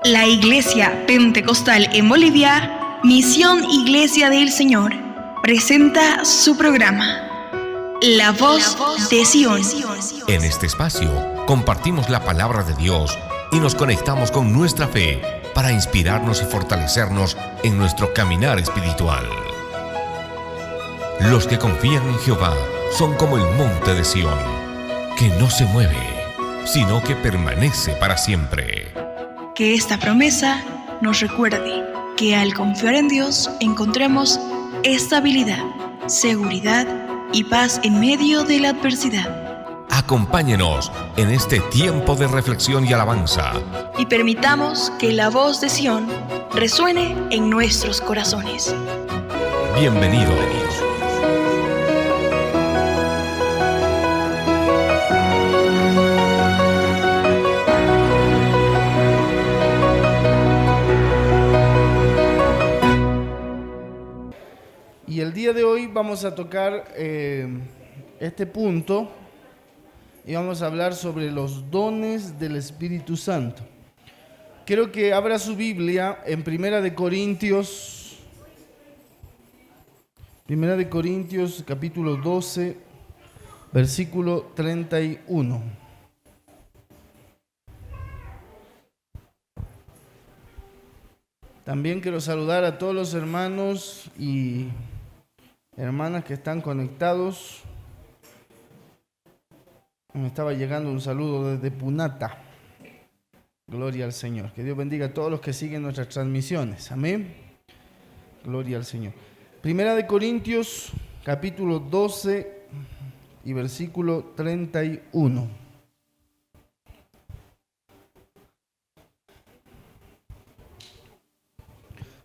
La Iglesia Pentecostal en Bolivia, Misión Iglesia del Señor, presenta su programa, La Voz de Sion. En este espacio compartimos la palabra de Dios y nos conectamos con nuestra fe para inspirarnos y fortalecernos en nuestro caminar espiritual. Los que confían en Jehová son como el monte de Sión, que no se mueve, sino que permanece para siempre. Que esta promesa nos recuerde que al confiar en Dios encontremos estabilidad, seguridad y paz en medio de la adversidad. Acompáñenos en este tiempo de reflexión y alabanza. Y permitamos que la voz de Sion resuene en nuestros corazones. Bienvenidos. Y el día de hoy vamos a tocar este punto y vamos a hablar sobre los dones del Espíritu Santo. Quiero que abra su Biblia en Primera de Corintios capítulo 12, versículo 31. También quiero saludar a todos los hermanos y hermanas que están conectados. Me estaba llegando un saludo desde Punata. Gloria al Señor. Que Dios bendiga a todos los que siguen nuestras transmisiones. Amén. Gloria al Señor. Primera de Corintios, capítulo 12 y versículo 31.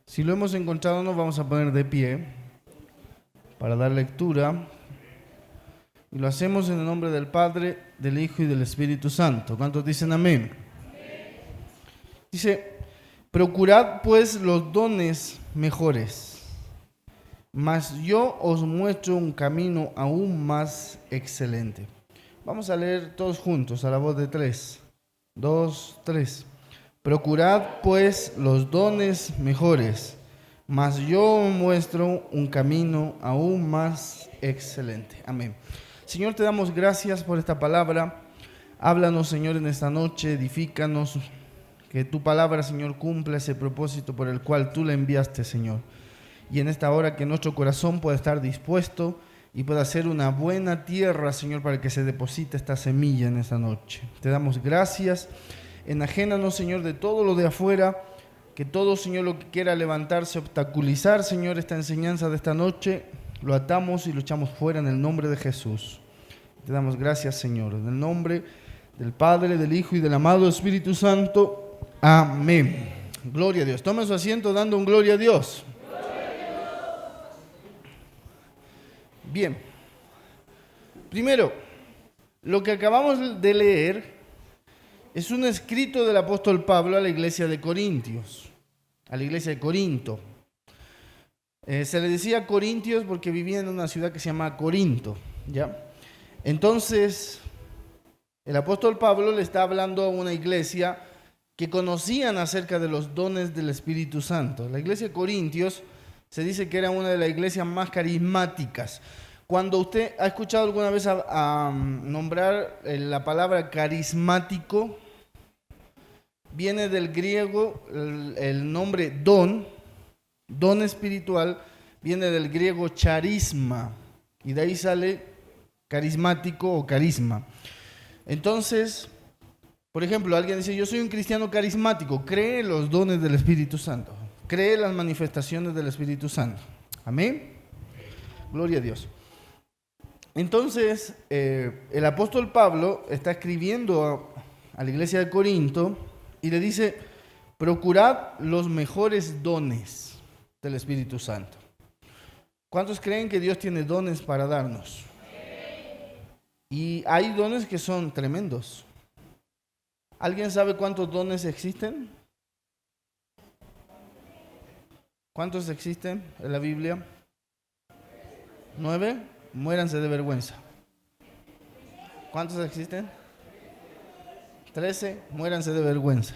Si lo hemos encontrado, nos vamos a poner de pie para dar lectura. Y lo hacemos en el nombre del Padre, del Hijo y del Espíritu Santo. ¿Cuántos dicen amén? Dice, procurad pues los dones mejores, mas yo os muestro un camino aún más excelente. Vamos a leer todos juntos a la voz de 3. 2, 3. Procurad pues los dones mejores, mas yo os muestro un camino aún más excelente. Amén. Señor, te damos gracias por esta palabra. Háblanos, Señor, en esta noche, edifícanos. Que tu palabra, Señor, cumpla ese propósito por el cual tú la enviaste, Señor. Y en esta hora que nuestro corazón pueda estar dispuesto y pueda ser una buena tierra, Señor, para que se deposite esta semilla en esta noche. Te damos gracias. Enajénanos, Señor, de todo lo de afuera. Que todo, Señor, lo que quiera levantarse, obstaculizar, Señor, esta enseñanza de esta noche, lo atamos y lo echamos fuera en el nombre de Jesús. Te damos gracias, Señor, en el nombre del Padre, del Hijo y del amado Espíritu Santo. Amén. Gloria a Dios. Tome su asiento dando un gloria a Dios. Bien. Primero, lo que acabamos de leer es un escrito del apóstol Pablo a la iglesia de Corintios, a la iglesia de Corinto. Se le decía Corintios porque vivía en una ciudad que se llama Corinto, ¿ya? Entonces, el apóstol Pablo le está hablando a una iglesia que conocían acerca de los dones del Espíritu Santo. La iglesia de Corintios se dice que era una de las iglesias más carismáticas. Cuando usted ha escuchado alguna vez a nombrar la palabra carismático, viene del griego el nombre don espiritual, viene del griego charisma, y de ahí sale carismático o carisma. Entonces, por ejemplo, alguien dice, yo soy un cristiano carismático, cree en los dones del Espíritu Santo, cree en las manifestaciones del Espíritu Santo. Amén. Gloria a Dios. Entonces, el apóstol Pablo está escribiendo a la iglesia de Corinto y le dice, procurad los mejores dones del Espíritu Santo. ¿Cuántos creen que Dios tiene dones para darnos? Y hay dones que son tremendos. ¿Alguien sabe cuántos dones existen? ¿Cuántos existen en la Biblia? 9. Muéranse de vergüenza. ¿Cuántos existen? 13. Muéranse de vergüenza.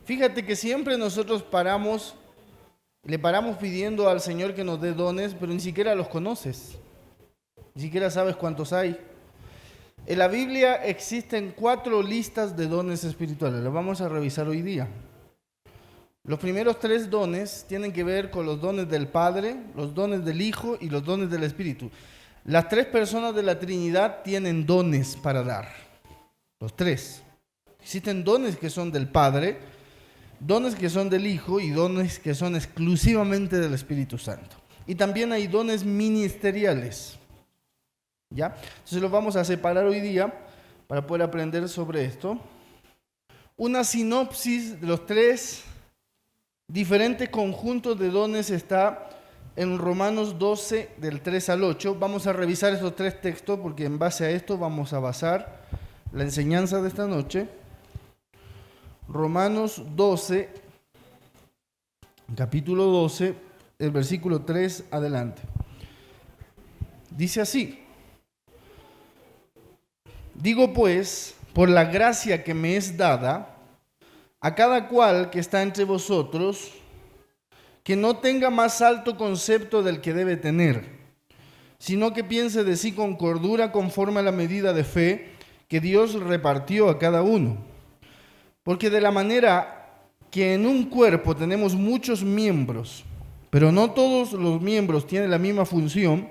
Fíjate que siempre nosotros le paramos pidiendo al Señor que nos dé dones, pero ni siquiera los conoces, ni siquiera sabes cuántos hay. En la Biblia existen 4 listas de dones espirituales, las vamos a revisar hoy día. Los primeros 3 dones tienen que ver con los dones del Padre, los dones del Hijo y los dones del Espíritu. Las 3 personas de la Trinidad tienen dones para dar, los 3. Existen dones que son del Padre, dones que son del Hijo y dones que son exclusivamente del Espíritu Santo. Y también hay dones ministeriales. ¿Ya? Entonces los vamos a separar hoy día para poder aprender sobre esto. Una sinopsis de los 3 diferentes conjuntos de dones está en Romanos 12, del 3 al 8. Vamos a revisar estos 3 textos porque en base a esto vamos a basar la enseñanza de esta noche. Romanos 12, capítulo 12, el versículo 3 adelante. Dice así: digo pues, por la gracia que me es dada, a cada cual que está entre vosotros, que no tenga más alto concepto del que debe tener, sino que piense de sí con cordura conforme a la medida de fe que Dios repartió a cada uno. Porque de la manera que en un cuerpo tenemos muchos miembros, pero no todos los miembros tienen la misma función,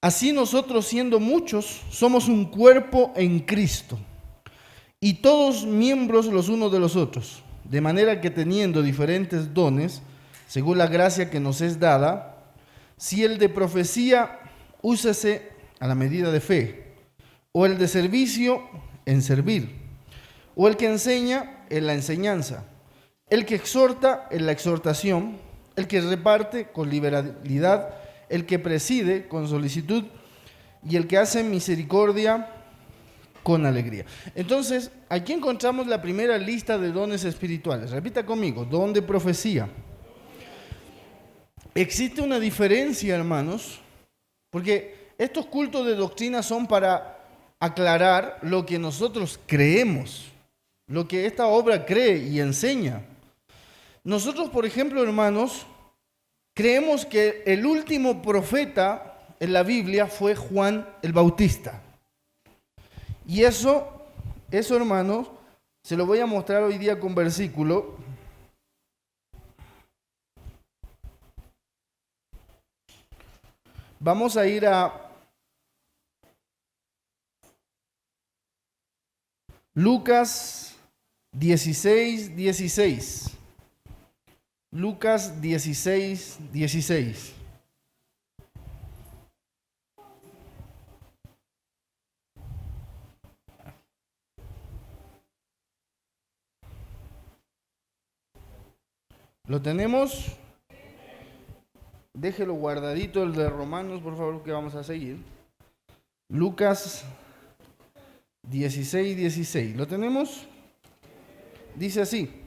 así nosotros, siendo muchos, somos un cuerpo en Cristo, y todos miembros los unos de los otros, de manera que teniendo diferentes dones, según la gracia que nos es dada, si el de profecía, úsese a la medida de fe, o el de servicio, en servir, o el que enseña, en la enseñanza, el que exhorta, en la exhortación, el que reparte, con liberalidad, el que preside, con solicitud, y el que hace misericordia, con alegría. Entonces, aquí encontramos la primera lista de dones espirituales. Repita conmigo: don de profecía. Existe una diferencia, hermanos, porque estos cultos de doctrina son para aclarar lo que nosotros creemos, lo que esta obra cree y enseña. Nosotros, por ejemplo, hermanos, creemos que el último profeta en la Biblia fue Juan el Bautista. Y eso, hermanos, se lo voy a mostrar hoy día con versículo. Vamos a ir a Lucas 16, 16. Lucas 16, 16. ¿Lo tenemos? Déjelo guardadito el de Romanos, por favor, que vamos a seguir. Lucas 16, 16. ¿Lo tenemos? Dice así: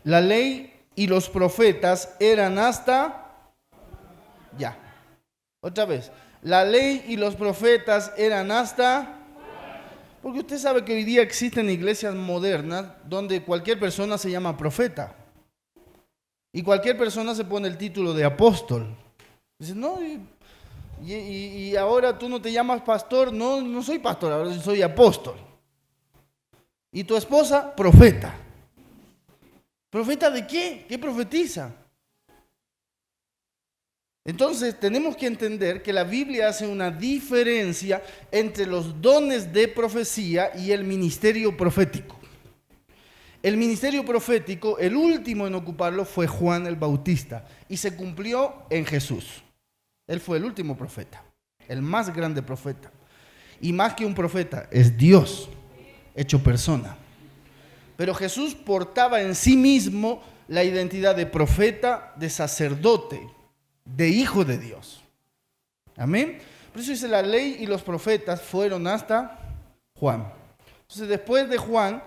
la ley y los profetas eran hasta... Ya. Otra vez. La ley y los profetas eran hasta... Porque usted sabe que hoy día existen iglesias modernas donde cualquier persona se llama profeta. Y cualquier persona se pone el título de apóstol. Dice, no, y ahora tú no te llamas pastor. No, no soy pastor, ahora soy apóstol. Y tu esposa, profeta. ¿Profeta de qué? ¿Qué profetiza? Entonces tenemos que entender que la Biblia hace una diferencia entre los dones de profecía y el ministerio profético. El ministerio profético, el último en ocuparlo fue Juan el Bautista y se cumplió en Jesús. Él fue el último profeta, el más grande profeta. Y más que un profeta, es Dios hecho persona. Pero Jesús portaba en sí mismo la identidad de profeta, de sacerdote, de hijo de Dios. Amén. Por eso dice, la ley y los profetas fueron hasta Juan. Entonces, después de Juan,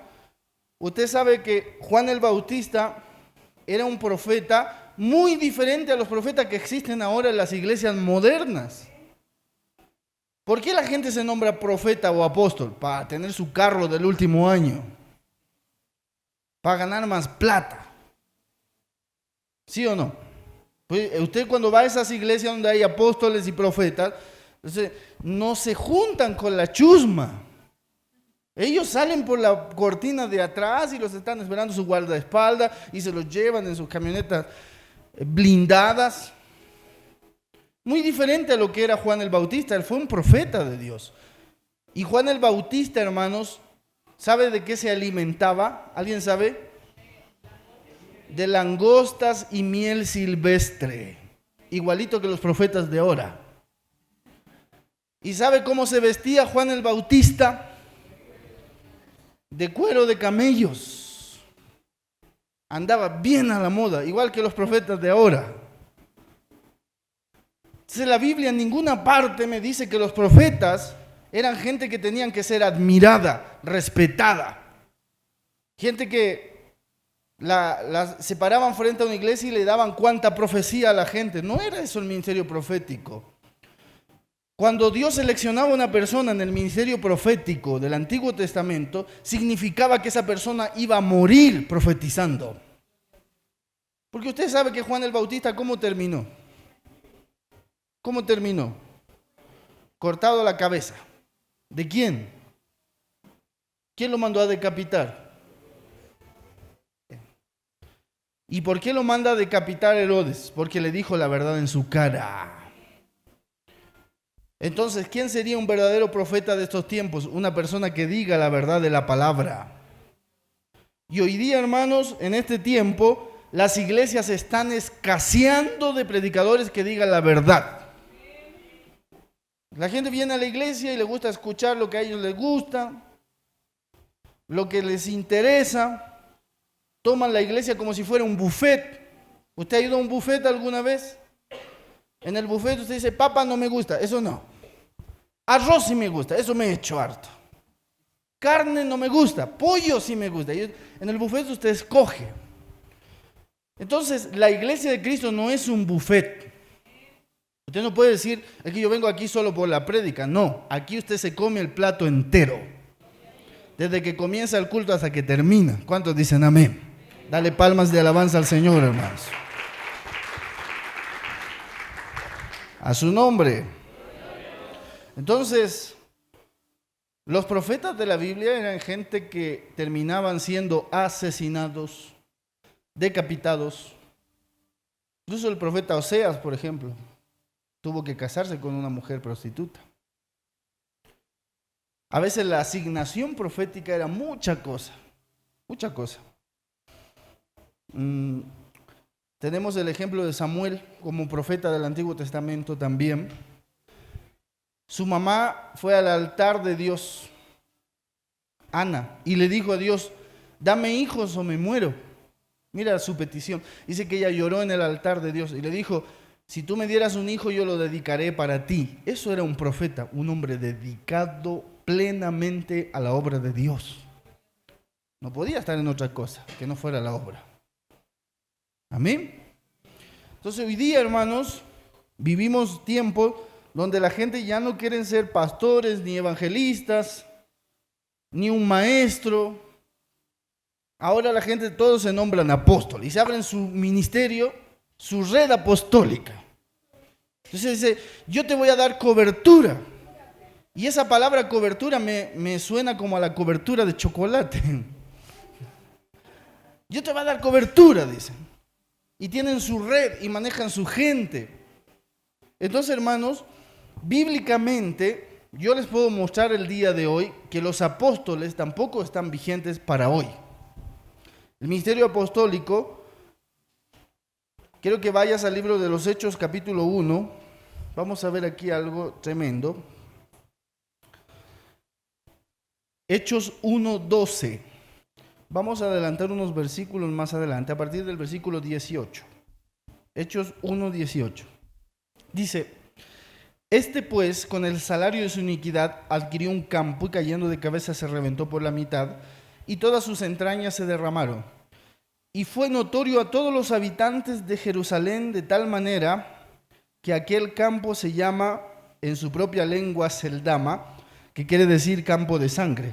usted sabe que Juan el Bautista era un profeta muy diferente a los profetas que existen ahora en las iglesias modernas. ¿Por qué la gente se nombra profeta o apóstol? Para tener su carro del último año. para ganar más plata. ¿Sí o no? Pues usted cuando va a esas iglesias donde hay apóstoles y profetas, entonces, no se juntan con la chusma. Ellos salen por la cortina de atrás y los están esperando su guardaespaldas y se los llevan en sus camionetas blindadas. Muy diferente a lo que era Juan el Bautista. Él fue un profeta de Dios. Y Juan el Bautista, hermanos, ¿sabe de qué se alimentaba? ¿Alguien sabe? De langostas y miel silvestre, igualito que los profetas de ahora. ¿Y sabe cómo se vestía Juan el Bautista? De cuero de camellos. Andaba bien a la moda, igual que los profetas de ahora. Entonces la Biblia en ninguna parte me dice que los profetas eran gente que tenían que ser admirada, respetada. Gente que se paraban frente a una iglesia y le daban cuanta profecía a la gente. No era eso el ministerio profético. Cuando Dios seleccionaba a una persona en el ministerio profético del Antiguo Testamento, significaba que esa persona iba a morir profetizando. Porque usted sabe que Juan el Bautista, ¿cómo terminó? ¿Cómo terminó? Cortado la cabeza. ¿De quién? ¿Quién lo mandó a decapitar? ¿Y por qué lo manda a decapitar Herodes? Porque le dijo la verdad en su cara. Entonces, ¿quién sería un verdadero profeta de estos tiempos? Una persona que diga la verdad de la palabra. Y hoy día, hermanos, en este tiempo, las iglesias están escaseando de predicadores que digan la verdad. La gente viene a la iglesia y le gusta escuchar lo que a ellos les gusta, lo que les interesa. Toman la iglesia como si fuera un buffet. ¿Usted ha ido a un buffet alguna vez? En el buffet usted dice, papa no me gusta, eso no. Arroz sí me gusta, eso me he hecho harto. Carne no me gusta, pollo sí me gusta. En el buffet usted escoge. Entonces, la iglesia de Cristo no es un buffet. Usted no puede decir, es que yo vengo aquí solo por la prédica. No, aquí usted se come el plato entero. Desde que comienza el culto hasta que termina. ¿Cuántos dicen amén? Dale palmas de alabanza al Señor, hermanos. A su nombre. Entonces, los profetas de la Biblia eran gente que terminaban siendo asesinados, decapitados. Incluso el profeta Oseas, por ejemplo, tuvo que casarse con una mujer prostituta. A veces la asignación profética era mucha cosa, mucha cosa. Tenemos el ejemplo de Samuel como profeta del Antiguo Testamento también. Su mamá fue al altar de Dios, Ana, y le dijo a Dios, dame hijos o me muero. Mira su petición. Dice que ella lloró en el altar de Dios y le dijo, si tú me dieras un hijo, yo lo dedicaré para ti. Eso era un profeta, un hombre dedicado plenamente a la obra de Dios. No podía estar en otra cosa que no fuera la obra. Amén. Entonces hoy día, hermanos, vivimos tiempos donde la gente ya no quieren ser pastores, ni evangelistas, ni un maestro. Ahora la gente, todos se nombran apóstoles y se abren su ministerio, su red apostólica. Entonces dice, yo te voy a dar cobertura. Y esa palabra cobertura me suena como a la cobertura de chocolate. Yo te voy a dar cobertura, dicen. Y tienen su red y manejan su gente. Entonces, hermanos, bíblicamente, yo les puedo mostrar el día de hoy que los apóstoles tampoco están vigentes para hoy. El ministerio apostólico, quiero que vayas al libro de los Hechos, capítulo 1. Vamos a ver aquí algo tremendo. Hechos 1:12. Vamos a adelantar unos versículos más adelante, a partir del versículo 18. Hechos 1:18. Dice, este pues, con el salario de su iniquidad, adquirió un campo y cayendo de cabeza se reventó por la mitad, y todas sus entrañas se derramaron. Y fue notorio a todos los habitantes de Jerusalén de tal manera que aquel campo se llama en su propia lengua Seldama, que quiere decir campo de sangre.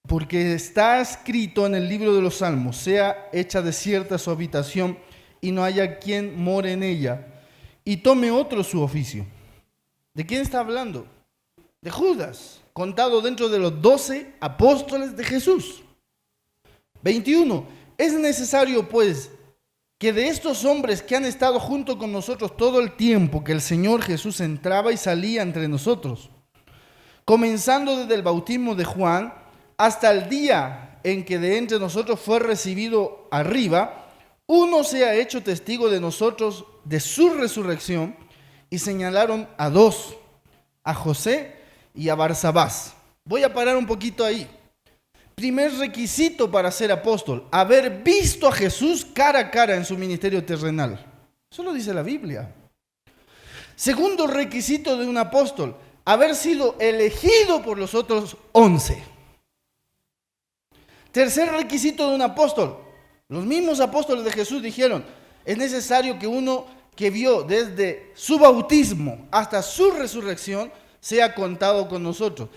Porque está escrito en el libro de los Salmos: sea hecha desierta su habitación y no haya quien more en ella, y tome otro su oficio. ¿De quién está hablando? De Judas, contado dentro de los 12 apóstoles de Jesús. 21. Es necesario, pues, que de estos hombres que han estado junto con nosotros todo el tiempo que el Señor Jesús entraba y salía entre nosotros, comenzando desde el bautismo de Juan hasta el día en que de entre nosotros fue recibido arriba, uno sea hecho testigo de nosotros de su resurrección, y señalaron a dos, a José y a Barsabás. Voy a parar un poquito ahí. Primer requisito para ser apóstol: haber visto a Jesús cara a cara en su ministerio terrenal. Eso lo dice la Biblia. Segundo requisito de un apóstol: haber sido elegido por los otros 11. Tercer requisito de un apóstol: los mismos apóstoles de Jesús dijeron, es necesario que uno que vio desde su bautismo hasta su resurrección sea contado con nosotros.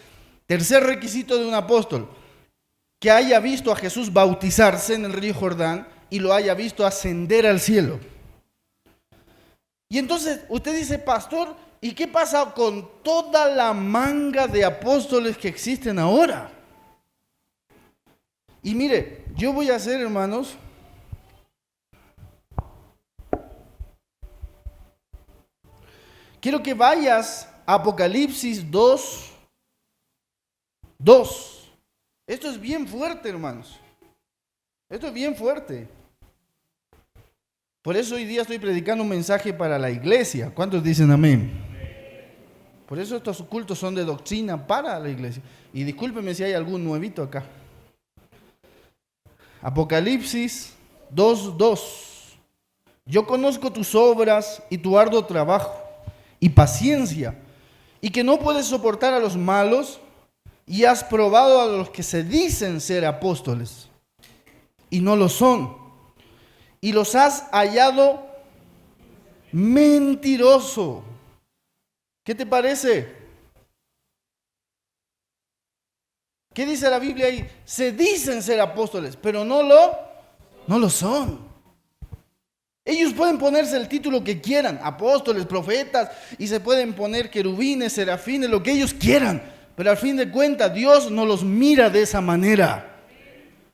Tercer requisito de un apóstol: que haya visto a Jesús bautizarse en el río Jordán y lo haya visto ascender al cielo. Y entonces usted dice, pastor, ¿y qué pasa con toda la manga de apóstoles que existen ahora? Y mire, yo voy a hacer, hermanos, quiero que vayas a Apocalipsis 2:2. Esto es bien fuerte, hermanos. Esto es bien fuerte. Por eso hoy día estoy predicando un mensaje para la iglesia. ¿Cuántos dicen amén? Por eso estos cultos son de doctrina para la iglesia. Y discúlpeme si hay algún nuevito acá. Apocalipsis 2:2. Yo conozco tus obras y tu arduo trabajo y paciencia, y que no puedes soportar a los malos, y has probado a los que se dicen ser apóstoles y no lo son, y los has hallado mentiroso. ¿Qué te parece? ¿Qué dice la Biblia ahí? Se dicen ser apóstoles, pero no lo son. Ellos pueden ponerse el título que quieran, apóstoles, profetas, y se pueden poner querubines, serafines, lo que ellos quieran. Pero al fin de cuentas, Dios no los mira de esa manera.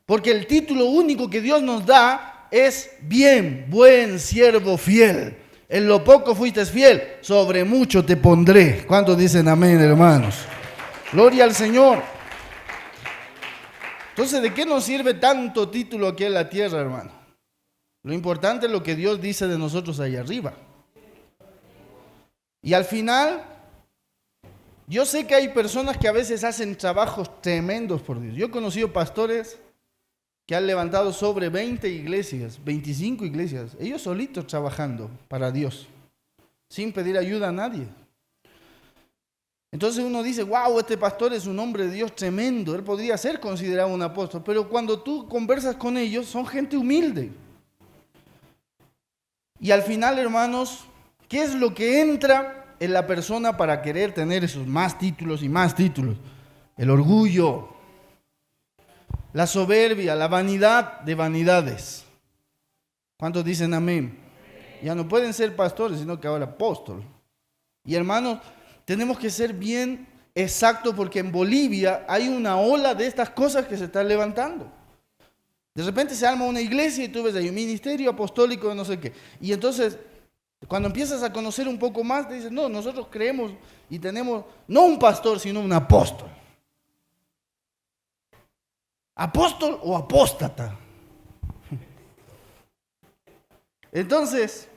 Porque el título único que Dios nos da es: bien, buen siervo fiel. En lo poco fuiste fiel, sobre mucho te pondré. ¿Cuántos dicen amén, hermanos? Gloria al Señor. Entonces, ¿de qué nos sirve tanto título aquí en la tierra, hermano? Lo importante es lo que Dios dice de nosotros allá arriba. Y al final, yo sé que hay personas que a veces hacen trabajos tremendos por Dios. Yo he conocido pastores que han levantado sobre 20 iglesias, 25 iglesias, ellos solitos trabajando para Dios, sin pedir ayuda a nadie. Entonces uno dice, wow, este pastor es un hombre de Dios tremendo, él podría ser considerado un apóstol, pero cuando tú conversas con ellos, son gente humilde. Y al final, hermanos, ¿qué es lo que entra en la persona para querer tener esos más títulos y más títulos? El orgullo, la soberbia, la vanidad de vanidades. ¿Cuántos dicen amén? Ya no pueden ser pastores, sino que ahora apóstoles. Y hermanos, tenemos que ser bien exactos, porque en Bolivia hay una ola de estas cosas que se están levantando. De repente se arma una iglesia y tú ves ahí un ministerio apostólico de no sé qué. Y entonces, cuando empiezas a conocer un poco más, te dices, no, nosotros creemos y tenemos no un pastor, sino un apóstol. ¿Apóstol o apóstata? Entonces,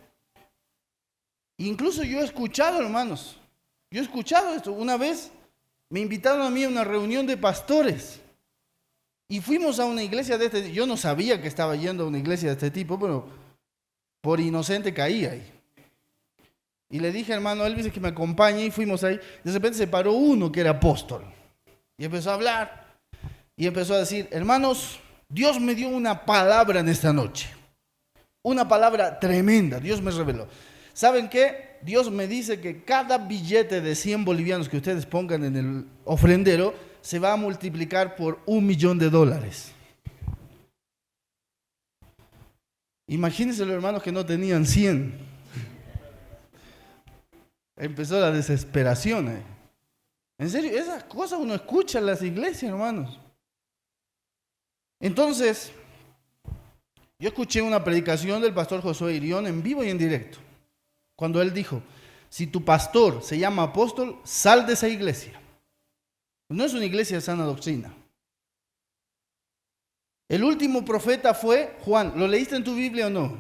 incluso yo he escuchado, hermanos, yo he escuchado esto. Una vez me invitaron a mí a una reunión de pastores y fuimos a una iglesia de este tipo. Yo no sabía que estaba yendo a una iglesia de este tipo, pero por inocente caí ahí. Y le dije, hermano Elvis, que me acompañe, y fuimos ahí. De repente se paró uno que era apóstol y empezó a hablar. Y empezó a decir, hermanos, Dios me dio una palabra en esta noche. Una palabra tremenda, Dios me reveló. ¿Saben qué? Dios me dice que cada billete de 100 bolivianos que ustedes pongan en el ofrendero se va a multiplicar por $1.000.000. Imagínense los hermanos que no tenían 100. Empezó la desesperación. En serio, esas cosas uno escucha en las iglesias, hermanos. Entonces, yo escuché una predicación del pastor Josué Irión en vivo y en directo, cuando él dijo: si tu pastor se llama apóstol, sal de esa iglesia. No es una iglesia de sana doctrina. El último profeta fue Juan. ¿Lo leíste en tu Biblia o no?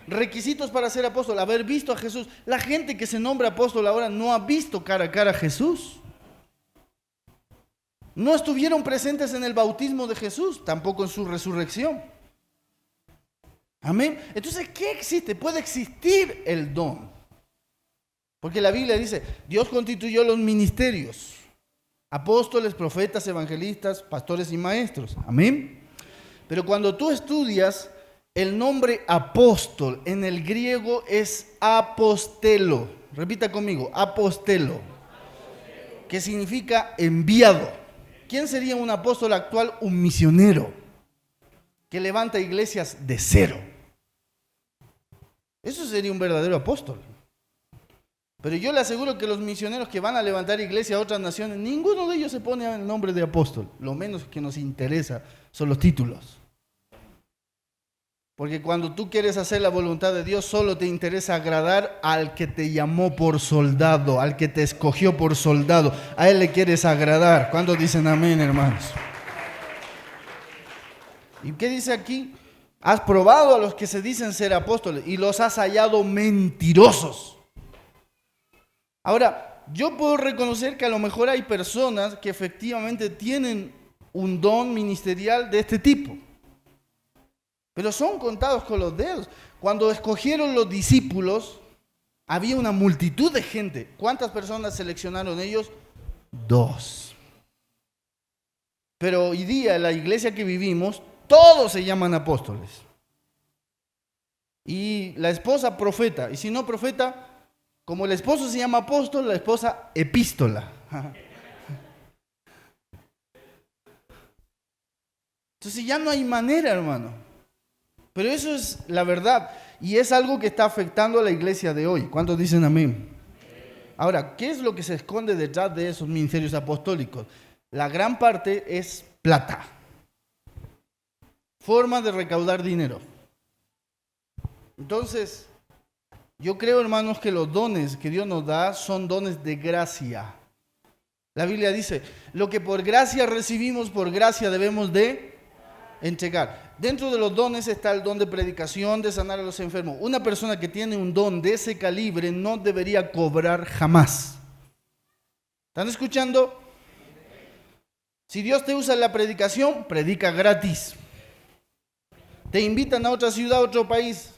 Requisitos para ser apóstol: haber visto a Jesús. La gente que se nombra apóstol ahora no ha visto cara a cara a Jesús. No estuvieron presentes en el bautismo de Jesús, tampoco en su resurrección. Amén. Entonces, ¿qué existe? Puede existir el don. Porque la Biblia dice: Dios constituyó los ministerios: apóstoles, profetas, evangelistas, pastores y maestros. Amén. Pero cuando tú estudias, el nombre apóstol en el griego es apostelo. Repita conmigo: apostelo. Que significa enviado. ¿Quién sería un apóstol actual? Un misionero que levanta iglesias de cero. Eso sería un verdadero apóstol. Pero yo le aseguro que los misioneros que van a levantar iglesias a otras naciones, ninguno de ellos se pone el nombre de apóstol. Lo menos que nos interesa son los títulos. Porque cuando tú quieres hacer la voluntad de Dios, solo te interesa agradar al que te llamó por soldado, al que te escogió por soldado. A él le quieres agradar. ¿Cuántos dicen amén, hermanos? ¿Y qué dice aquí? Has probado a los que se dicen ser apóstoles y los has hallado mentirosos. Ahora, yo puedo reconocer que a lo mejor hay personas que efectivamente tienen un don ministerial de este tipo. Pero son contados con los dedos. Cuando escogieron los discípulos, había una multitud de gente. ¿Cuántas personas seleccionaron ellos? 2. Pero hoy día en la iglesia que vivimos, todos se llaman apóstoles. Y la esposa profeta. Y si no profeta, como el esposo se llama apóstol, la esposa epístola. Entonces ya no hay manera, hermano. Pero eso es la verdad y es algo que está afectando a la iglesia de hoy. ¿Cuántos dicen amén? Ahora, ¿qué es lo que se esconde detrás de esos ministerios apostólicos? La gran parte es plata. Forma de recaudar dinero. Entonces, yo creo, hermanos, que los dones que Dios nos da son dones de gracia. La Biblia dice: lo que por gracia recibimos, por gracia debemos de entregar. Dentro de los dones está el don de predicación, de sanar a los enfermos. Una persona que tiene un don de ese calibre no debería cobrar jamás. ¿Están escuchando? Si Dios te usa en la predicación, predica gratis. Te invitan a otra ciudad, a otro país,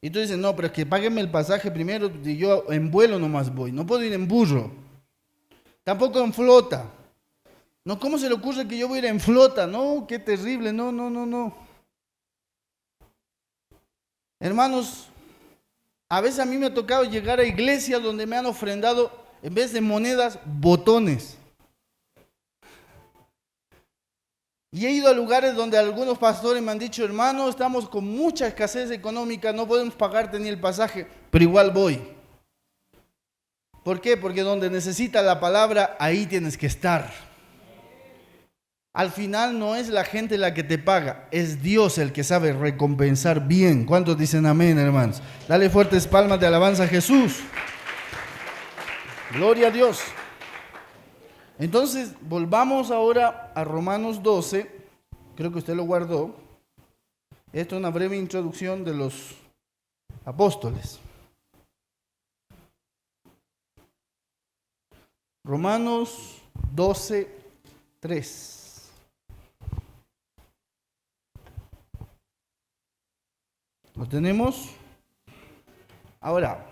y tú dices: no, pero es que páguenme el pasaje primero, y yo en vuelo nomás voy. No puedo ir en burro, tampoco en flota. No, ¿cómo se le ocurre que yo voy a ir en flota? No, qué terrible, no. Hermanos, a veces a mí me ha tocado llegar a iglesias donde me han ofrendado, en vez de monedas, botones. Y he ido a lugares donde algunos pastores me han dicho: hermano, estamos con mucha escasez económica, no podemos pagarte ni el pasaje, pero igual voy. ¿Por qué? Porque donde necesitas la palabra, ahí tienes que estar. Al final no es la gente la que te paga, es Dios el que sabe recompensar bien. ¿Cuántos dicen amén, hermanos? Dale fuertes palmas de alabanza a Jesús. Gloria a Dios. Entonces, volvamos ahora a Romanos 12. Creo que usted lo guardó. Esto es una breve introducción de los apóstoles. Romanos 12, 3. ¿Lo tenemos? Ahora,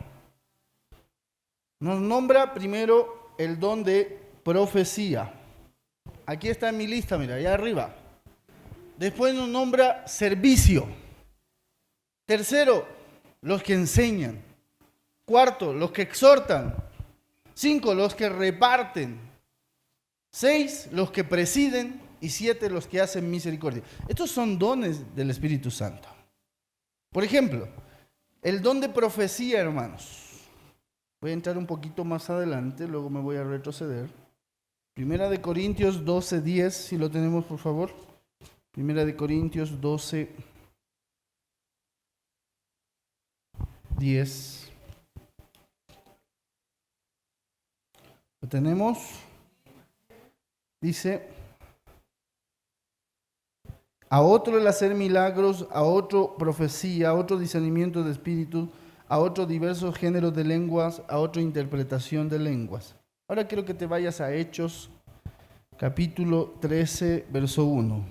nos nombra primero el don de profecía. Aquí está en mi lista, mira, allá arriba. Después nos nombra servicio. Tercero, los que enseñan. Cuarto, los que exhortan. 5, los que reparten. 6 los que presiden y 7 los que hacen misericordia. Estos son dones del Espíritu Santo. Por ejemplo, el don de profecía, hermanos. Voy a entrar un poquito más adelante, luego me voy a retroceder. Primera de Corintios 12:10, si lo tenemos, por favor. Primera de Corintios 12:10. ¿Lo tenemos? Dice: a otro el hacer milagros, a otro profecía, a otro discernimiento de espíritus, a otro diversos géneros de lenguas, a otro interpretación de lenguas. Ahora quiero que te vayas a Hechos, capítulo 13, verso 1.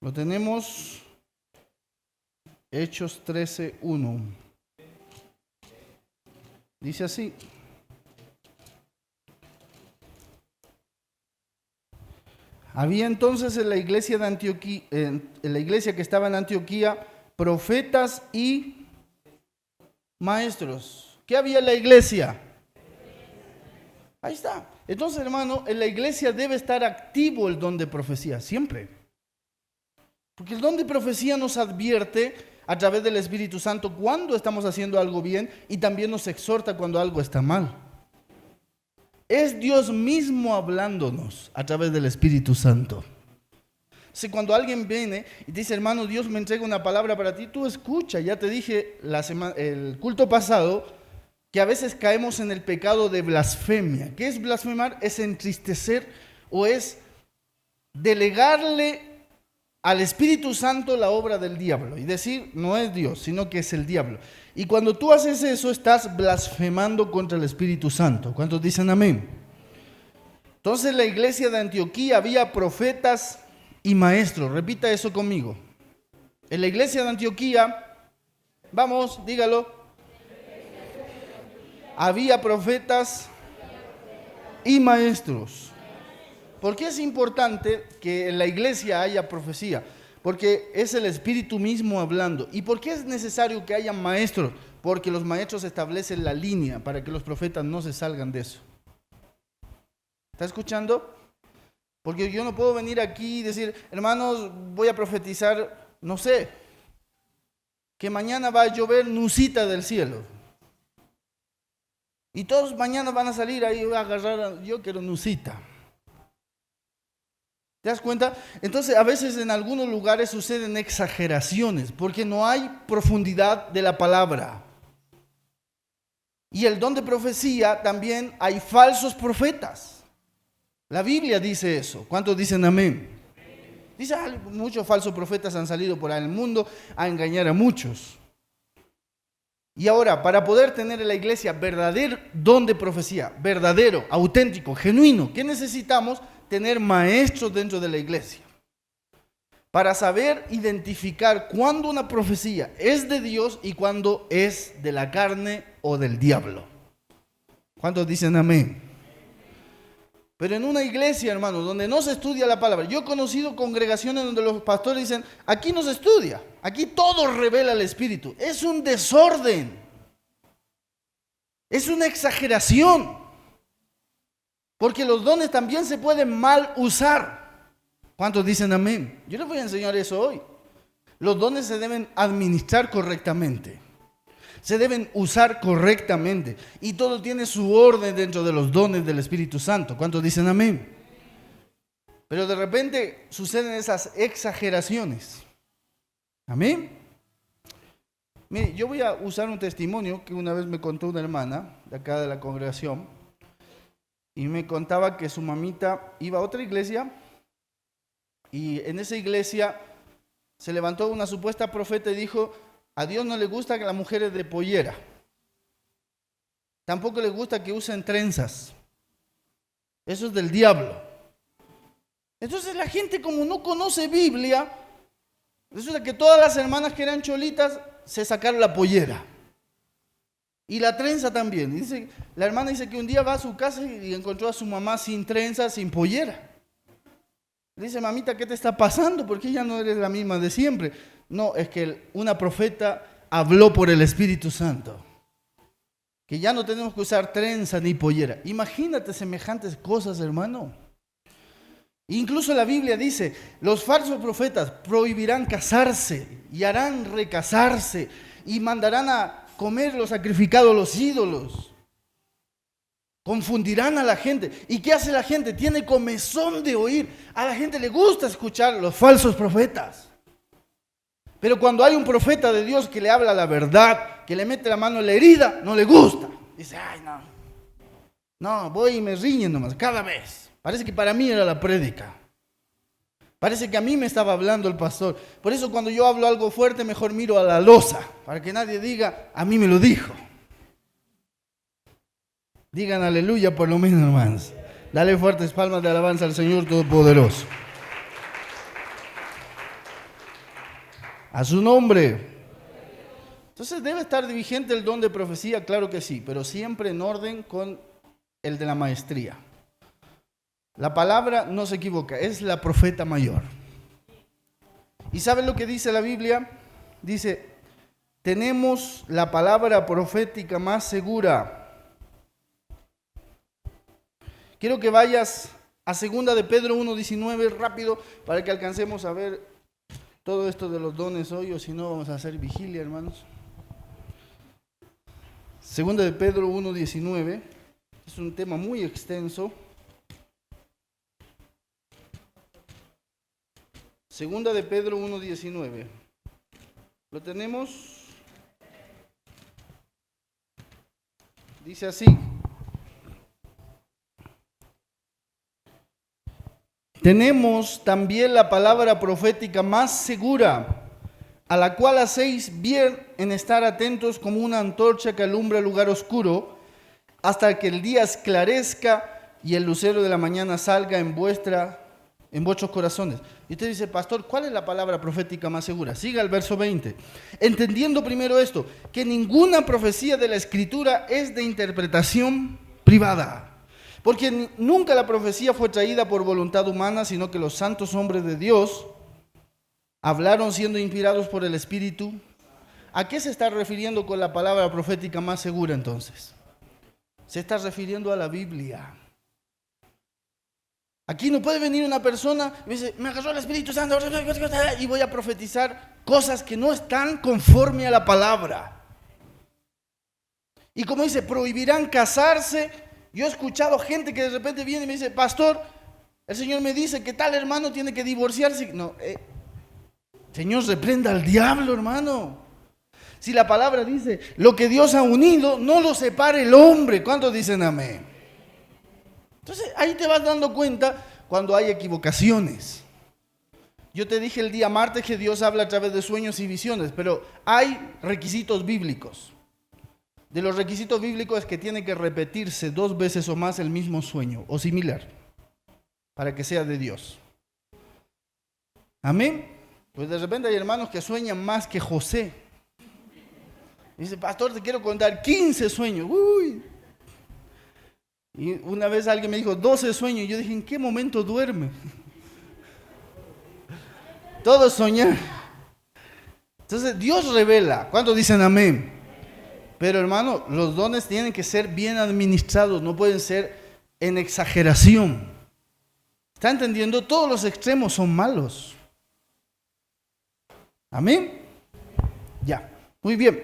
Lo tenemos, Hechos 13, 1. Dice así: había entonces en la iglesia de Antioquía, en la iglesia que estaba en Antioquía, profetas y maestros. ¿Qué había en la iglesia? Ahí está. Entonces, hermano, en la iglesia debe estar activo el don de profecía, siempre. Porque el don de profecía nos advierte a través del Espíritu Santo cuando estamos haciendo algo bien y también nos exhorta cuando algo está mal. Es Dios mismo hablándonos a través del Espíritu Santo. Si cuando alguien viene y te dice: hermano, Dios me entrega una palabra para ti, tú escucha. Ya te dije el culto pasado que a veces caemos en el pecado de blasfemia. ¿Qué es blasfemar? Es entristecer o es delegarle al Espíritu Santo la obra del diablo y decir: no es Dios, sino que es el diablo. Y cuando tú haces eso, estás blasfemando contra el Espíritu Santo. ¿Cuántos dicen amén? Entonces, en la iglesia de Antioquía había profetas y maestros. Repita eso conmigo. En la iglesia de Antioquía, vamos, dígalo. Había profetas y maestros. ¿Por qué es importante que en la iglesia haya profecía? Porque es el Espíritu mismo hablando. ¿Y por qué es necesario que haya maestros? Porque los maestros establecen la línea para que los profetas no se salgan de eso. ¿Está escuchando? Porque yo no puedo venir aquí y decir: hermanos, voy a profetizar, no sé, que mañana va a llover nucita del cielo. Y todos mañana van a salir ahí a agarrar, yo quiero nucita. ¿Te das cuenta? Entonces, a veces en algunos lugares suceden exageraciones porque no hay profundidad de la palabra. Y el don de profecía también hay falsos profetas. La Biblia dice eso. ¿Cuántos dicen amén? Dice: muchos falsos profetas han salido por el mundo a engañar a muchos. Y ahora, para poder tener en la iglesia verdadero don de profecía, verdadero, auténtico, genuino, ¿qué necesitamos? Tener maestros dentro de la iglesia para saber identificar cuándo una profecía es de Dios y cuándo es de la carne o del diablo. ¿Cuántos dicen amén? Pero en una iglesia, hermano, donde no se estudia la palabra, yo he conocido congregaciones donde los pastores dicen: aquí no se estudia, aquí todo revela el Espíritu. Es un desorden, es una exageración. Porque los dones también se pueden mal usar. ¿Cuántos dicen amén? Yo les voy a enseñar eso hoy. Los dones se deben administrar correctamente. Se deben usar correctamente. Y todo tiene su orden dentro de los dones del Espíritu Santo. ¿Cuántos dicen amén? Pero de repente suceden esas exageraciones. Amén. Mire, yo voy a usar un testimonio que una vez me contó una hermana de acá de la congregación. Y me contaba que su mamita iba a otra iglesia y en esa iglesia se levantó una supuesta profeta y dijo: a Dios no le gusta que las mujeres de pollera. Tampoco le gusta que usen trenzas. Eso es del diablo. Entonces la gente, como no conoce Biblia, resulta que todas las hermanas que eran cholitas se sacaron la pollera. Y la trenza también. Dice, la hermana dice que un día va a su casa y encontró a su mamá sin trenza, sin pollera. Le dice, mamita, ¿qué te está pasando? ¿Por qué ya no eres la misma de siempre? No, es que una profeta habló por el Espíritu Santo. Que ya no tenemos que usar trenza ni pollera. Imagínate semejantes cosas, hermano. Incluso la Biblia dice, los falsos profetas prohibirán casarse y harán recasarse y mandarán a comer lo sacrificado a los ídolos. Confundirán a la gente. ¿Y qué hace la gente? Tiene comezón de oír. A la gente le gusta escuchar los falsos profetas. Pero cuando hay un profeta de Dios que le habla la verdad, que le mete la mano en la herida, no le gusta. Dice, ay, no, voy y me riñen nomás, cada vez. Parece que para mí era la prédica. Parece que a mí me estaba hablando el pastor. Por eso cuando yo hablo algo fuerte, mejor miro a la loza, para que nadie diga, a mí me lo dijo. Digan aleluya por lo menos, hermanos. Dale fuertes palmas de alabanza al Señor Todopoderoso. A su nombre. Entonces, ¿debe estar vigente el don de profecía? Claro que sí, pero siempre en orden con el de la maestría. La palabra no se equivoca, es la profeta mayor. ¿Y saben lo que dice la Biblia? Dice, tenemos la palabra profética más segura. Quiero que vayas a 2 de Pedro 1:19 rápido para que alcancemos a ver todo esto de los dones hoy, o si no vamos a hacer vigilia, hermanos. 2 de Pedro 1:19 es un tema muy extenso. 2 de Pedro 1:19. ¿Lo tenemos? Dice así. Tenemos también la palabra profética más segura, a la cual hacéis bien en estar atentos como una antorcha que alumbra el lugar oscuro, hasta que el día esclarezca y el lucero de la mañana salga en vuestros corazones. Y usted dice, pastor, ¿cuál es la palabra profética más segura? Siga el verso 20. Entendiendo primero esto, que ninguna profecía de la Escritura es de interpretación privada. Porque nunca la profecía fue traída por voluntad humana, sino que los santos hombres de Dios hablaron siendo inspirados por el Espíritu. ¿A qué se está refiriendo con la palabra profética más segura entonces? Se está refiriendo a la Biblia. Aquí no puede venir una persona y dice, me agarró el Espíritu Santo y voy a profetizar cosas que no están conforme a la palabra. Y como dice, prohibirán casarse. Yo he escuchado gente que de repente viene y me dice, pastor, el Señor me dice que tal hermano tiene que divorciarse. No, Señor, reprenda al diablo, hermano. Si la palabra dice, lo que Dios ha unido, no lo separe el hombre. ¿Cuántos dicen amén? Entonces, ahí te vas dando cuenta cuando hay equivocaciones. Yo te dije el día martes que Dios habla a través de sueños y visiones, pero hay requisitos bíblicos. De los requisitos bíblicos es que tiene que repetirse 2 veces o más el mismo sueño o similar para que sea de Dios. Amén. Pues de repente hay hermanos que sueñan más que José. Dice, pastor, te quiero contar 15 sueños. Uy. Y una vez alguien me dijo 12 sueños. Y yo dije, ¿en qué momento duerme? Todos soñan. Entonces Dios revela. ¿Cuántos dicen amén? Pero hermano, los dones tienen que ser bien administrados, no pueden ser en exageración. ¿Está entendiendo? Todos los extremos son malos. ¿Amén? Ya, muy bien.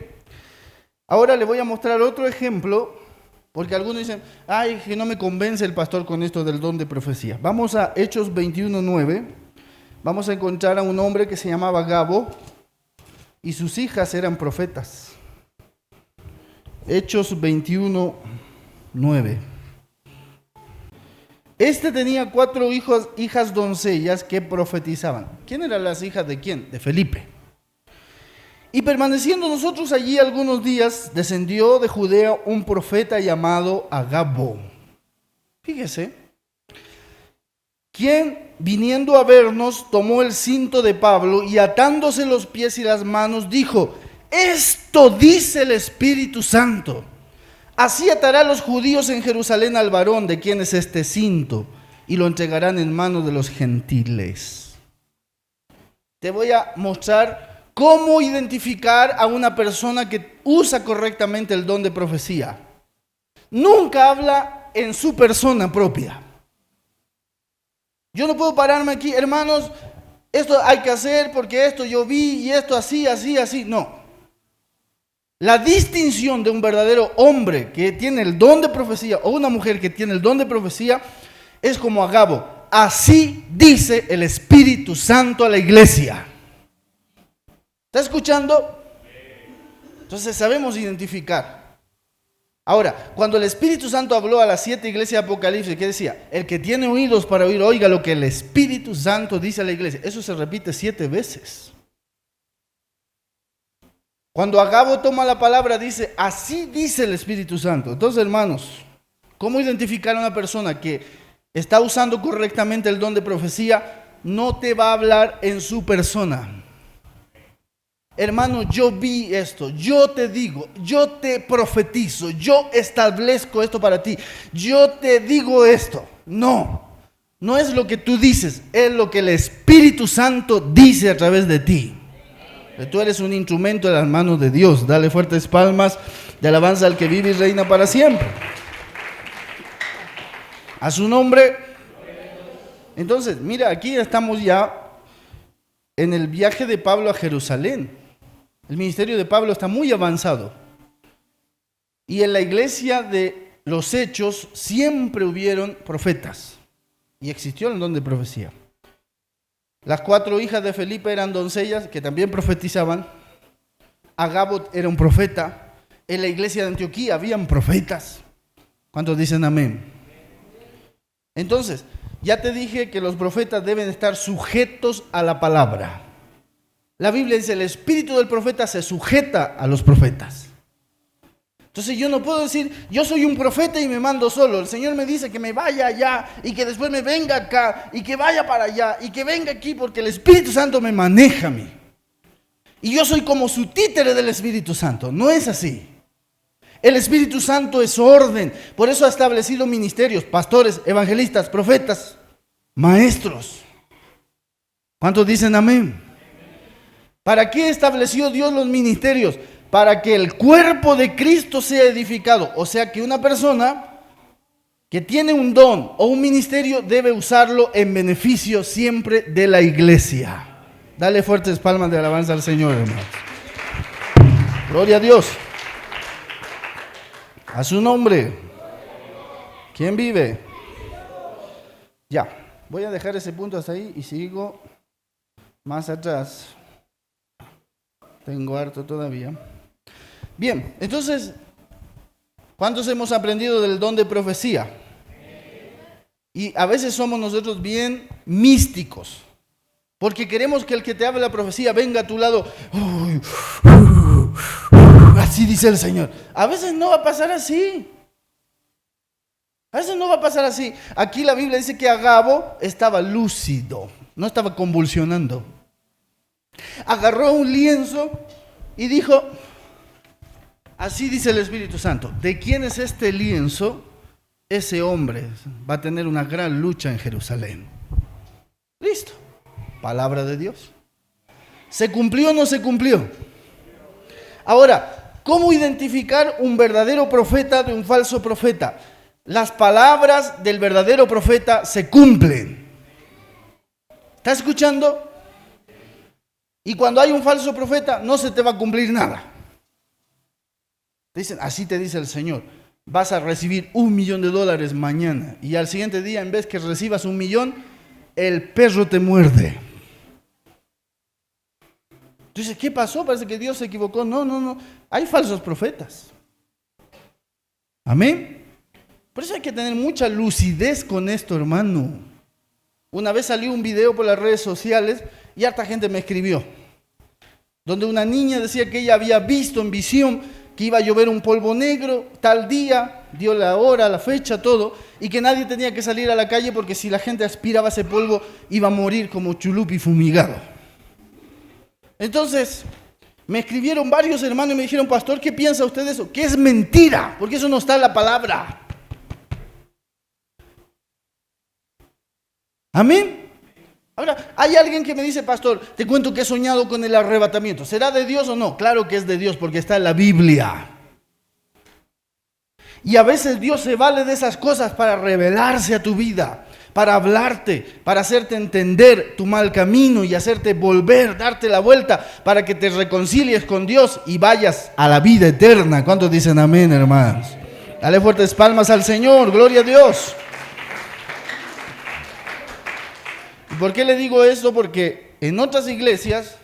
Ahora le voy a mostrar otro ejemplo, porque algunos dicen, ay, que no me convence el pastor con esto del don de profecía. Vamos a Hechos 21:9. Vamos a encontrar a un hombre que se llamaba Gabo y sus hijas eran profetas. Hechos 21:9. Este tenía 4 hijas doncellas que profetizaban. ¿Quién eran las hijas de quién? De Felipe. Y permaneciendo nosotros allí algunos días, descendió de Judea un profeta llamado Agabo. Fíjese. Quien, viniendo a vernos, tomó el cinto de Pablo y atándose los pies y las manos, dijo, esto dice el Espíritu Santo. Así atará a los judíos en Jerusalén al varón de quien es este cinto. y lo entregarán en manos de los gentiles. Te voy a mostrar cómo identificar a una persona que usa correctamente el don de profecía. Nunca habla en su persona propia. Yo no puedo pararme aquí, hermanos, esto hay que hacer porque esto yo vi y esto así. No. La distinción de un verdadero hombre que tiene el don de profecía o una mujer que tiene el don de profecía es como Agabo. Así dice el Espíritu Santo a la iglesia. ¿Está escuchando? Entonces sabemos identificar. Ahora, cuando el Espíritu Santo habló a las 7 iglesias de Apocalipsis, ¿qué decía? El que tiene oídos para oír, oiga lo que el Espíritu Santo dice a la iglesia. Eso se repite 7 veces. Cuando Agabo toma la palabra, dice, así dice el Espíritu Santo. Entonces, hermanos, ¿cómo identificar a una persona que está usando correctamente el don de profecía? No te va a hablar en su persona. Hermano, yo vi esto, yo te digo, yo te profetizo, yo establezco esto para ti, yo te digo esto. No es lo que tú dices, es lo que el Espíritu Santo dice a través de ti. Tú eres un instrumento de las manos de Dios. Dale fuertes palmas de alabanza al que vive y reina para siempre. A su nombre. Entonces, mira, aquí estamos ya en el viaje de Pablo a Jerusalén. El ministerio de Pablo está muy avanzado. Y en la iglesia de los Hechos siempre hubieron profetas. Y existió el don de profecía. Las 4 hijas de Felipe eran doncellas que también profetizaban. Agabo era un profeta. En la iglesia de Antioquía habían profetas. ¿Cuántos dicen amén? Entonces, ya te dije que los profetas deben estar sujetos a la palabra. La Biblia dice, el espíritu del profeta se sujeta a los profetas. Entonces yo no puedo decir, yo soy un profeta y me mando solo. El Señor me dice que me vaya allá y que después me venga acá y que vaya para allá y que venga aquí porque el Espíritu Santo me maneja a mí. Y yo soy como su títere del Espíritu Santo. No es así. El Espíritu Santo es orden. Por eso ha establecido ministerios, pastores, evangelistas, profetas, maestros. ¿Cuántos dicen amén? ¿Para qué estableció Dios los ministerios? Para que el cuerpo de Cristo sea edificado. O sea que una persona que tiene un don o un ministerio debe usarlo en beneficio siempre de la iglesia. Dale fuertes palmas de alabanza al Señor, hermanos. Gloria a Dios. A su nombre. ¿Quién vive? Ya, voy a dejar ese punto hasta ahí y sigo más atrás. Tengo harto todavía. Bien, entonces, ¿cuántos hemos aprendido del don de profecía? Y a veces somos nosotros bien místicos, porque queremos que el que te hable la profecía venga a tu lado. Así dice el Señor. A veces no va a pasar así. A veces no va a pasar así. Aquí la Biblia dice que Agabo estaba lúcido, no estaba convulsionando. Agarró un lienzo y dijo, así dice el Espíritu Santo, ¿de quién es este lienzo? Ese hombre va a tener una gran lucha en Jerusalén. Listo. Palabra de Dios. ¿Se cumplió o no se cumplió? Ahora, ¿cómo identificar un verdadero profeta de un falso profeta? Las palabras del verdadero profeta se cumplen. ¿Está escuchando? Y cuando hay un falso profeta, no se te va a cumplir nada. Te dicen, así te dice el Señor, vas a recibir $1.000.000 mañana. Y al siguiente día, en vez que recibas 1.000.000, el perro te muerde. Tú dices, ¿qué pasó? Parece que Dios se equivocó. No. Hay falsos profetas. Amén. Por eso hay que tener mucha lucidez con esto, hermano. Una vez salió un video por las redes sociales y harta gente me escribió, donde una niña decía que ella había visto en visión que iba a llover un polvo negro tal día, dio la hora, la fecha, todo, y que nadie tenía que salir a la calle porque si la gente aspiraba ese polvo iba a morir como chulupi fumigado. Entonces, me escribieron varios hermanos y me dijeron, pastor, ¿qué piensa usted de eso? Que es mentira, porque eso no está en la palabra. Amén. Ahora, hay alguien que me dice, pastor, te cuento que he soñado con el arrebatamiento. ¿Será de Dios o no? Claro que es de Dios porque está en la Biblia. Y a veces Dios se vale de esas cosas para revelarse a tu vida, para hablarte, para hacerte entender tu mal camino y hacerte volver, darte la vuelta para que te reconcilies con Dios y vayas a la vida eterna. ¿Cuántos dicen amén, hermanos? Dale fuertes palmas al Señor, gloria a Dios. ¿Y por qué le digo esto? Porque en otras iglesias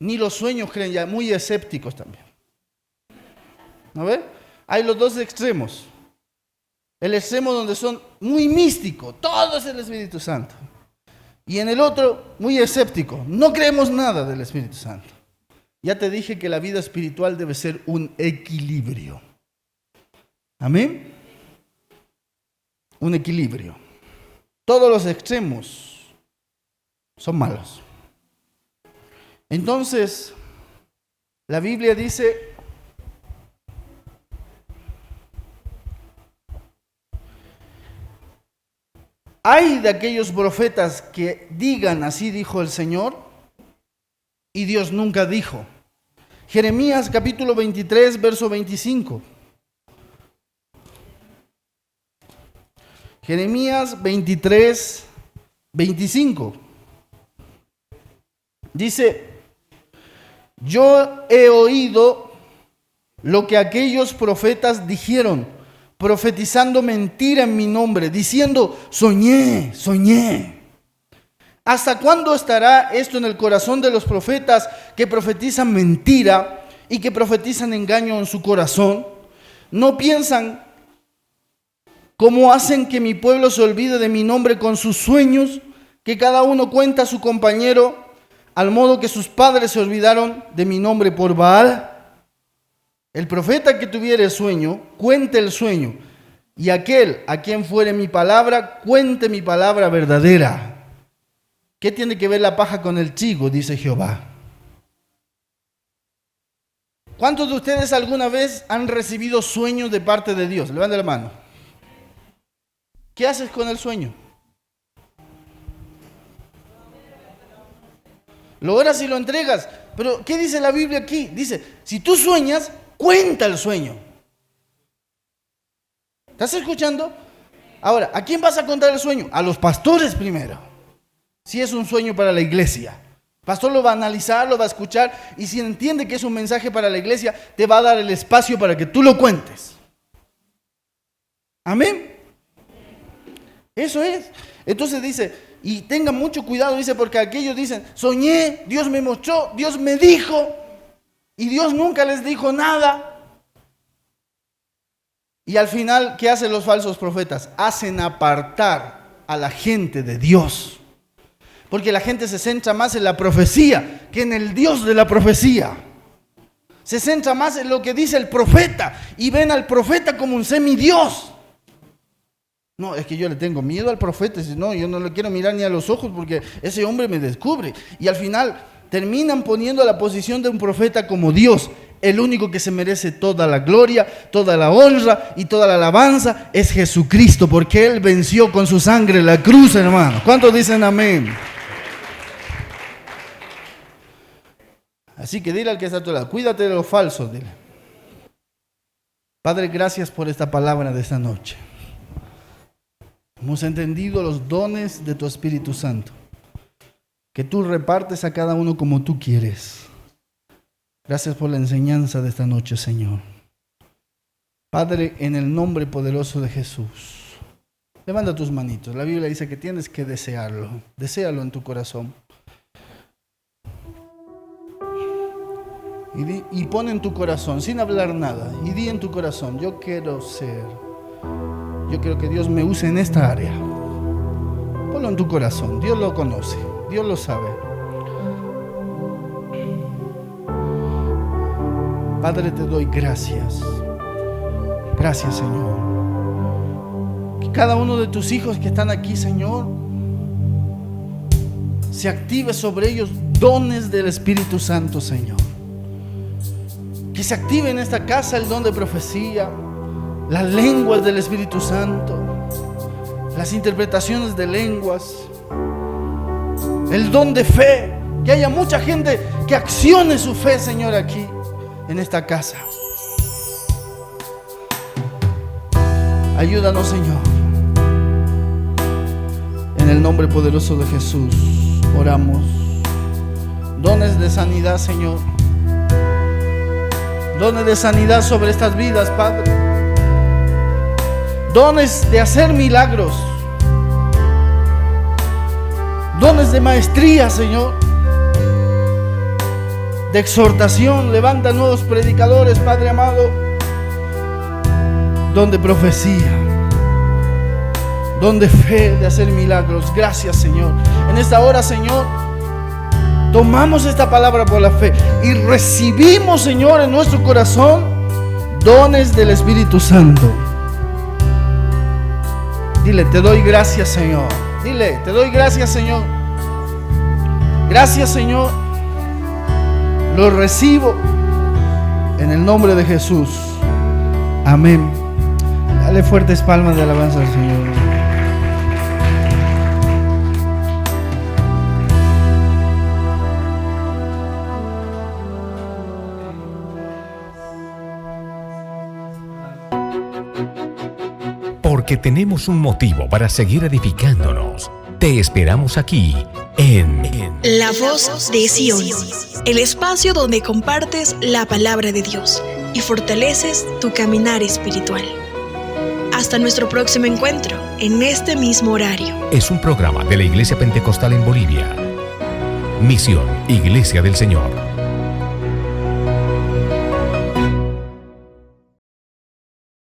ni los sueños creen, ya muy escépticos también. ¿No ve? Hay los dos extremos. El extremo donde son muy místicos, todo es el Espíritu Santo. Y en el otro, muy escéptico, no creemos nada del Espíritu Santo. Ya te dije que la vida espiritual debe ser un equilibrio. Amén. Un equilibrio. Todos los extremos son malos. Entonces, la Biblia dice: ay de aquellos profetas que digan así dijo el Señor, y Dios nunca dijo. Jeremías capítulo 23, verso 25. Jeremías 23, 25. Dice: yo he oído lo que aquellos profetas dijeron, profetizando mentira en mi nombre, diciendo: soñé, soñé. ¿Hasta cuándo estará esto en el corazón de los profetas que profetizan mentira y que profetizan engaño en su corazón? ¿No piensan cómo hacen que mi pueblo se olvide de mi nombre con sus sueños, que cada uno cuenta a su compañero, al modo que sus padres se olvidaron de mi nombre por Baal? El profeta que tuviere sueño, cuente el sueño, y aquel a quien fuere mi palabra, cuente mi palabra verdadera. ¿Qué tiene que ver la paja con el trigo?, dice Jehová. ¿Cuántos de ustedes alguna vez han recibido sueños de parte de Dios? Levanta la mano. ¿Qué haces con el sueño? Lo oras y lo entregas. Pero ¿qué dice la Biblia aquí? Dice: si tú sueñas, cuenta el sueño. ¿Estás escuchando? Ahora, ¿a quién vas a contar el sueño? A los pastores primero. Si es un sueño para la iglesia, el pastor lo va a analizar, lo va a escuchar, y si entiende que es un mensaje para la iglesia, te va a dar el espacio para que tú lo cuentes. Amén. Eso es. Entonces dice, y tengan mucho cuidado, dice, porque aquellos dicen: soñé, Dios me mostró, Dios me dijo, y Dios nunca les dijo nada. Y al final, ¿qué hacen los falsos profetas? Hacen apartar a la gente de Dios. Porque la gente se centra más en la profecía que en el Dios de la profecía. Se centra más en lo que dice el profeta y ven al profeta como un semidios. No, es que yo le tengo miedo al profeta. No, yo no le quiero mirar ni a los ojos porque ese hombre me descubre. Y al final terminan poniendo la posición de un profeta como Dios. El único que se merece toda la gloria, toda la honra y toda la alabanza es Jesucristo, porque Él venció con su sangre la cruz, hermano. ¿Cuántos dicen amén? Así que dile al que está a tu lado: cuídate de los falsos, dile. Padre, gracias por esta palabra de esta noche. Hemos entendido los dones de tu Espíritu Santo, que tú repartes a cada uno como tú quieres. Gracias por la enseñanza de esta noche, Señor. Padre, en el nombre poderoso de Jesús, levanta tus manitos. La Biblia dice que tienes que desearlo. Deséalo en tu corazón. Y pon en tu corazón, sin hablar nada, y di en tu corazón: yo quiero que Dios me use en esta área. Ponlo en tu corazón. Dios lo conoce, Dios lo sabe. Padre, te doy gracias. Gracias, Señor. Que cada uno de tus hijos que están aquí, Señor, se active sobre ellos dones del Espíritu Santo, Señor. Que se active en esta casa el don de profecía, las lenguas del Espíritu Santo, las interpretaciones de lenguas, El don de fe. Que haya mucha gente que accione su fe, Señor, aquí en esta casa. Ayúdanos, Señor. En el nombre poderoso de Jesús oramos. Dones de sanidad, Señor. Dones de sanidad sobre estas vidas, Padre. Dones de hacer milagros. Dones de maestría, Señor. De exhortación. Levanta nuevos predicadores, Padre amado. Don de profecía. Don de fe, de hacer milagros. Gracias, Señor. En esta hora, Señor, tomamos esta palabra por la fe y recibimos, Señor, en nuestro corazón dones del Espíritu Santo. Dile, te doy gracias, Señor. Dile, te doy gracias, Señor. Gracias, Señor. Lo recibo en el nombre de Jesús. Amén. Dale fuertes palmas de alabanza al Señor. Porque tenemos un motivo para seguir edificándonos. Te esperamos aquí en La Voz de Sion, el espacio donde compartes la palabra de Dios y fortaleces tu caminar espiritual. Hasta nuestro próximo encuentro en este mismo horario. Es un programa de la Iglesia Pentecostal en Bolivia. Misión Iglesia del Señor.